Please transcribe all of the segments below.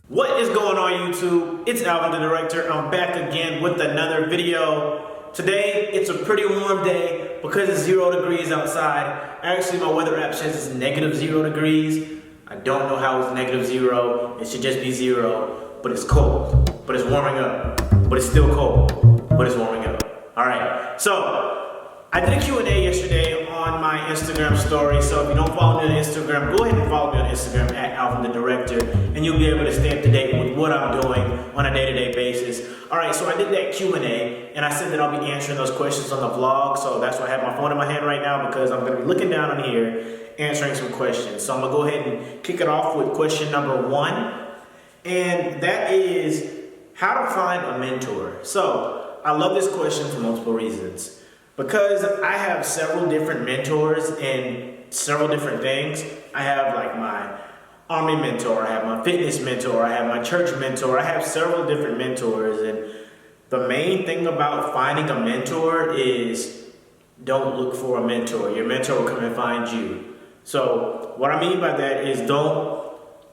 What is going on YouTube? It's Alvin the Director. I'm back again with another video. Today, it's a pretty warm day because it's 0 degrees outside. Actually, my weather app says it's -0 degrees. I don't know how it's -0. It should just be 0, but it's cold, but it's warming up, but it's still cold, but it's warming up. All right, so I did a Q&A yesterday on my Instagram story, so if you don't follow me on Instagram, go ahead and follow me on Instagram at AlvinTheDirector, and you'll be able to stay up to date with what I'm doing on a day-to-day basis. All right, so I did that Q&A, and I said that I'll be answering those questions on the vlog, so that's why I have my phone in my hand right now, because I'm gonna be looking down on here, answering some questions. So I'm gonna go ahead and kick it off with question number 1, and that is how to find a mentor. So I love this question for multiple reasons. Because I have several different mentors in several different things. I have like my army mentor, I have my fitness mentor, I have my church mentor, I have several different mentors. And the main thing about finding a mentor is don't look for a mentor. Your mentor will come and find you. So what I mean by that is don't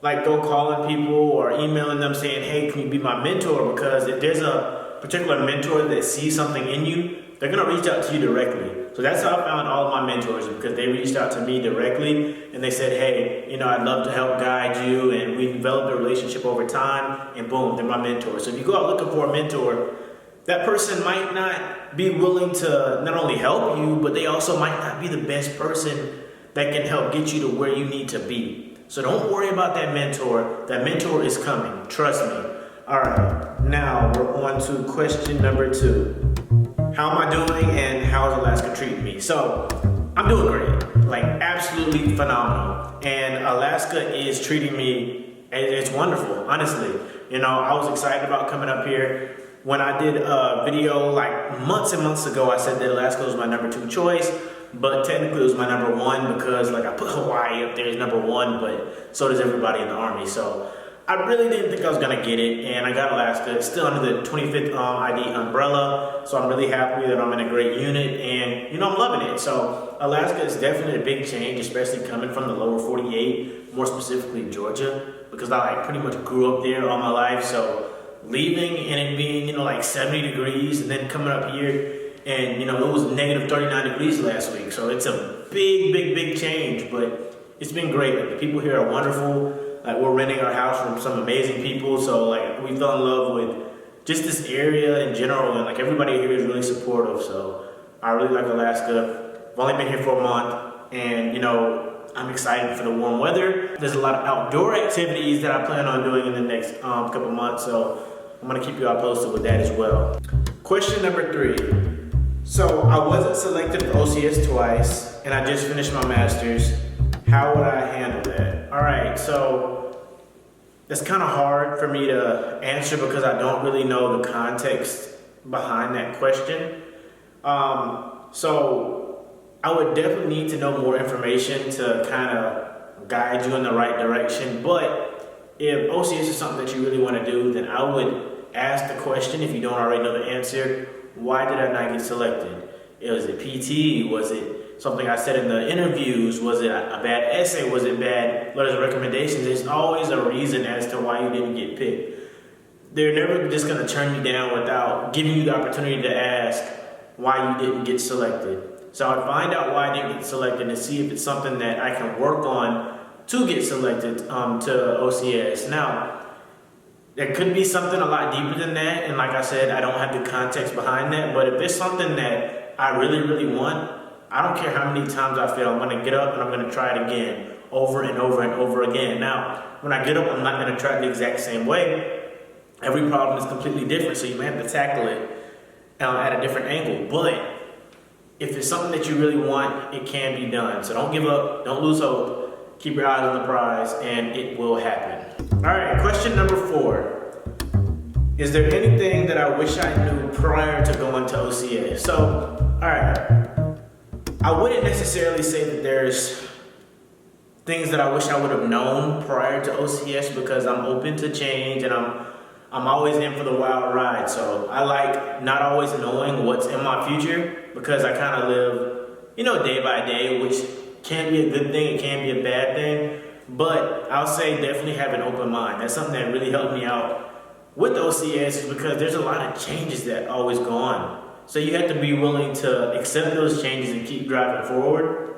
go calling people or emailing them saying, hey, can you be my mentor? Because if there's a particular mentor that sees something in you, they're gonna reach out to you directly. So that's how I found all of my mentors, because they reached out to me directly and they said, hey, I'd love to help guide you, and we developed a relationship over time, and boom, they're my mentor. So if you go out looking for a mentor, that person might not be willing to not only help you, but they also might not be the best person that can help get you to where you need to be. So don't worry about that mentor. That mentor is coming, trust me. All right, now we're on to question number 2. How am I doing and how is Alaska treating me? So I'm doing great, like absolutely phenomenal. And Alaska is treating me, it's wonderful, honestly. I was excited about coming up here. When I did a video like months and months ago, I said that Alaska was my number 2 choice, but technically it was my number 1 because I put Hawaii up there as number 1, but so does everybody in the Army. So I really didn't think I was gonna get it, and I got Alaska. It's still under the 25th ID umbrella, so I'm really happy that I'm in a great unit, and I'm loving it. So Alaska is definitely a big change, especially coming from the lower 48, more specifically Georgia, because I pretty much grew up there all my life. So leaving and it being like 70 degrees, and then coming up here, and it was -39 degrees last week. So it's a big change, but it's been great. The people here are wonderful. We're renting our house from some amazing people, so we fell in love with just this area in general, and everybody here is really supportive. So I really like Alaska. I've only been here for a month, and I'm excited for the warm weather. There's a lot of outdoor activities that I plan on doing in the next couple months, so I'm gonna keep you all posted with that as well. Question number 3. So I wasn't selected for OCS twice, and I just finished my master's. How would I handle that? All right, so it's kind of hard for me to answer because I don't really know the context behind that question. So I would definitely need to know more information to kind of guide you in the right direction. But if OCS is something that you really want to do, then I would ask the question, if you don't already know the answer, why did I not get selected? Was it PT? Was it something I said in the interviews? Was it a bad essay? Was it bad letters of recommendations? There's always a reason as to why you didn't get picked. They're never just gonna turn you down without giving you the opportunity to ask why you didn't get selected. So I'd find out why I didn't get selected and see if it's something that I can work on to get selected to OCS. Now, there could be something a lot deeper than that, and like I said, I don't have the context behind that, but if it's something that I really want, I don't care how many times I fail, I'm gonna get up and I'm gonna try it again, over and over and over again. Now, when I get up, I'm not gonna try it the exact same way. Every problem is completely different, so you may have to tackle it at a different angle. But if it's something that you really want, it can be done. So don't give up, don't lose hope, keep your eyes on the prize, and it will happen. All right, question number 4. Is there anything that I wish I knew prior to going to OCS? So, all right. I wouldn't necessarily say that there's things that I wish I would have known prior to OCS, because I'm open to change and I'm always in for the wild ride. So I like not always knowing what's in my future, because I kind of live, day by day, which can be a good thing, it can be a bad thing. But I'll say definitely have an open mind. That's something that really helped me out with OCS, is because there's a lot of changes that always go on. So you have to be willing to accept those changes and keep driving forward,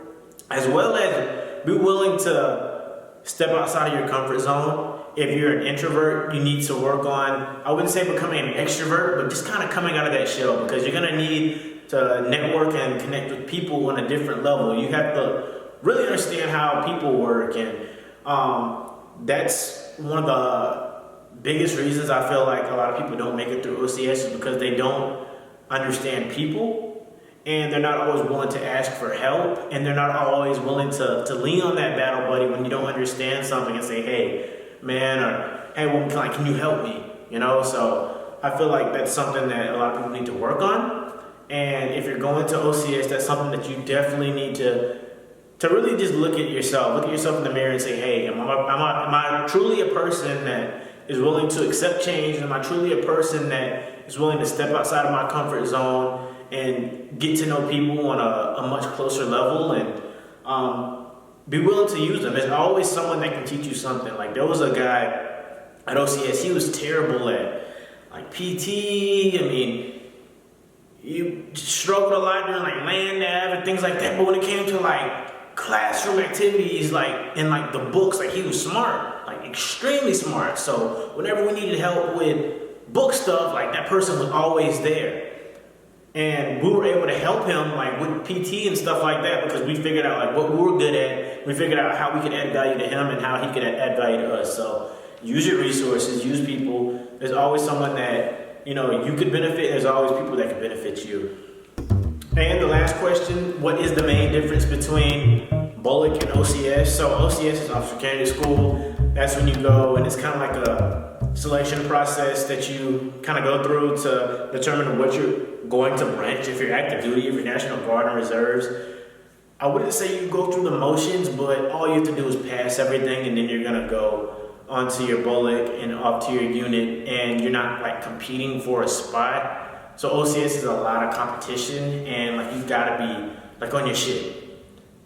as well as be willing to step outside of your comfort zone. If you're an introvert, you need to work on, I wouldn't say becoming an extrovert, but just kind of coming out of that shell, because you're going to need to network and connect with people on a different level. You have to really understand how people work, and that's one of the biggest reasons I feel like a lot of people don't make it through OCS, is because they don't understand people, and they're not always willing to ask for help, and they're not always willing to lean on that battle buddy when you don't understand something and say, hey, man, or hey, well, can you help me? You know, so I feel like that's something that a lot of people need to work on. And if you're going to OCS, that's something that you definitely need to really just look at yourself in the mirror and say, hey, am I truly a person that is willing to accept change? Am I truly a person that is willing to step outside of my comfort zone and get to know people on a much closer level, and be willing to use them? There's always someone that can teach you something. Like, there was a guy at OCS, he was terrible at like PT. I mean, you struggled a lot during like land nav and things like that, but when it came to like classroom activities, like in like the books, like he was smart, like extremely smart. So whenever we needed help with book stuff, like that person was always there. And we were able to help him like with PT and stuff like that, because we figured out like what we were good at. We figured out how we could add value to him and how he could add value to us. So use your resources, use people. There's always someone that, you know, you could benefit. There's always people that could benefit you. And the last question, what is the main difference between Bullock and OCS? So OCS is Officer Candidate School. That's when you go, and it's kind of like a selection process that you kind of go through to determine what you're going to branch, if you're active duty, if you're National Guard and Reserves. I wouldn't say you go through the motions, but all you have to do is pass everything, and then you're going to go onto your Bullock and off to your unit, and you're not like competing for a spot. So OCS is a lot of competition, and like you've got to be like on your shit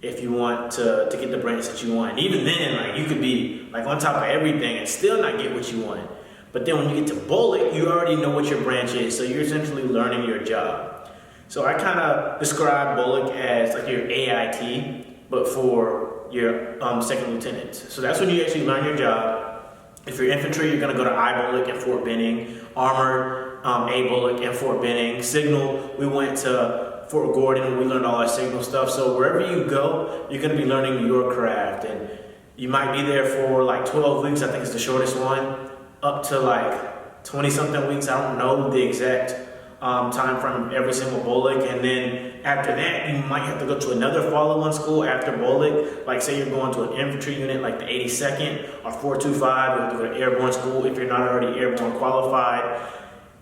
if you want to get the branch that you want. And even then, like you could be like on top of everything and still not get what you want. But then when you get to Bullock, you already know what your branch is, so you're essentially learning your job. So I kind of describe Bullock as like your AIT, but for your second lieutenant. So that's when you actually learn your job. If you're infantry, you're going to go to I Bullock and Fort Benning. Armored, A Bullock and Fort Benning. Signal, we went to Fort Gordon and we learned all our signal stuff. So wherever you go, you're going to be learning your craft. And you might be there for like 12 weeks, I think it's the shortest one, up to like 20 something weeks. I don't know the exact time from every single Bullock. And then after that, you might have to go to another follow-on school after Bullock. Like say you're going to an infantry unit like the 82nd or 425, you have to go to airborne school if you're not already airborne qualified.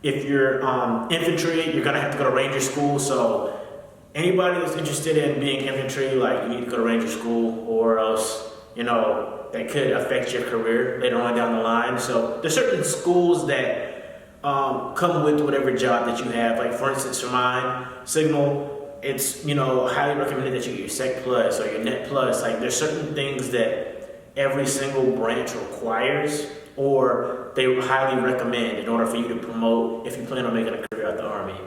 If you're infantry, you're gonna have to go to Ranger school. So anybody that's interested in being infantry, like you need to go to Ranger school, or else, you know, that could affect your career later on down the line. So there's certain schools that come with whatever job that you have. Like for instance, for mine, Signal, it's, you know, highly recommended that you get your Sec Plus or your Net Plus. Like there's certain things that every single branch requires, or they highly recommend in order for you to promote if you plan on making a career out the Army.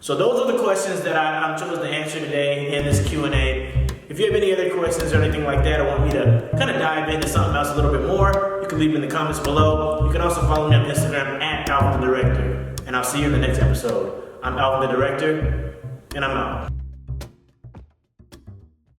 So those are the questions that I chose to answer today in this Q&A. If you have any other questions or anything like that, or want me to kind of dive into something else a little bit more, you can leave them in the comments below. You can also follow me on Instagram at AlvinTheDirector. And I'll see you in the next episode. I'm Alvin the Director, and I'm out.